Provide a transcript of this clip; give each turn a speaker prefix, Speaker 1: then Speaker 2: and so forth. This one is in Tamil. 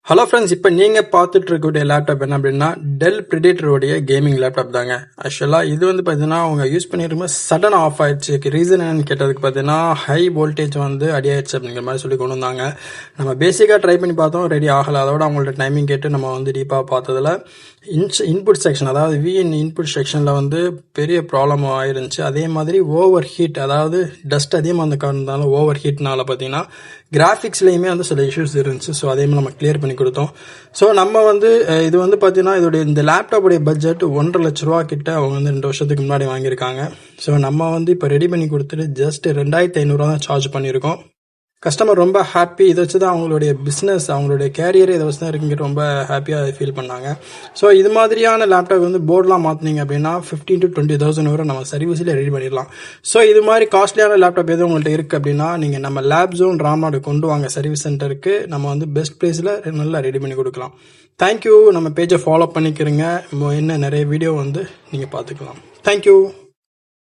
Speaker 1: ஹலோ ஃப்ரெண்ட்ஸ், இப்போ நீங்கள் பார்த்துட்டு இருக்கக்கூடிய லேப்டாப் என்ன அப்படின்னா டெல் பிரிடேட்டருடைய கேமிங் லேப்டாப் தாங்க. ஆக்சுவலாக இது வந்து பார்த்தீங்கன்னா அவங்க யூஸ் பண்ணிருக்கும்போது சடன் ஆஃப் ஆயிடுச்சு. ரீசன் என்னன்னு கேட்டதுக்கு பார்த்தீங்கன்னா ஹை வோல்டேஜ் வந்து அடியாயிடுச்சு அப்படிங்கிற மாதிரி சொல்லி கொண்டு வந்தாங்க. நம்ம பேசிக்காக ட்ரை பண்ணி பார்த்தோம், ரெடி ஆகலை. அதோட அவங்கள்ட்ட டைமிங் கேட்டு நம்ம வந்து டீப்பாக பார்த்ததில் இன்புட் செக்ஷன், அதாவது விஎன் இன்புட் செக்ஷனில் வந்து பெரிய ப்ராப்ளம் ஆயிருந்துச்சு. அதே மாதிரி ஓவர் ஹீட், அதாவது டஸ்ட் அதிகமாக வந்து காரணத்தாலும் ஓவர் ஹீட்னால பார்த்தீங்கன்னா கிராஃபிக்ஸ்லேயுமே வந்து சில இஷ்யூஸ் இருந்துச்சு. ஸோ அதே மாதிரி நம்ம கிளியர் பண்ணி கொடுத்தோம். ஸோ நம்ம வந்து இது வந்து பார்த்தீங்கன்னா இதோடைய இந்த லேப்டாப்புடைய பட்ஜெட் 1.5 லட்ச ரூபா கிட்ட அவங்க வந்து 2 வருஷத்துக்கு முன்னாடி வாங்கியிருக்காங்க. ஸோ நம்ம வந்து இப்போ ரெடி பண்ணி கொடுத்துட்டு ஜஸ்ட் 2500 தான் சார்ஜ் பண்ணியிருக்கோம். கஸ்டமர் ரொம்ப ஹாப்பி. இதை வச்சு தான் அவங்களுடைய பிஸ்னஸ், அவங்களுடைய கேரியர் இதை வச்சு தான் இருக்குங்க, ரொம்ப ஹாப்பியாக ஃபீல் பண்ணாங்க. ஸோ இது மாதிரியான லேப்டாப் வந்து போர்டெலாம் மாற்றினீங்க அப்படின்னா 15,000 to 20,000 வரை நம்ம சர்வீஸில் ரெடி பண்ணிடலாம். ஸோ இது மாதிரி காஸ்ட்லியான லேப்டாப் எதுவும் உங்கள்கிட்ட இருக்குது அப்படின்னா நீங்கள் நம்ம லேப் ஜோன் ராம்நாடு கொண்டு வாங்க சர்வீஸ் சென்டருக்கு. நம்ம வந்து பெஸ்ட் ப்ரைஸில் நல்லா ரெடி பண்ணி கொடுக்கலாம். தேங்க்யூ. நம்ம பேஜை ஃபாலோ பண்ணிக்கிறங்க. இன்னும் நிறைய வீடியோ வந்து நீங்கள் பார்த்துக்கலாம். தேங்க்யூ.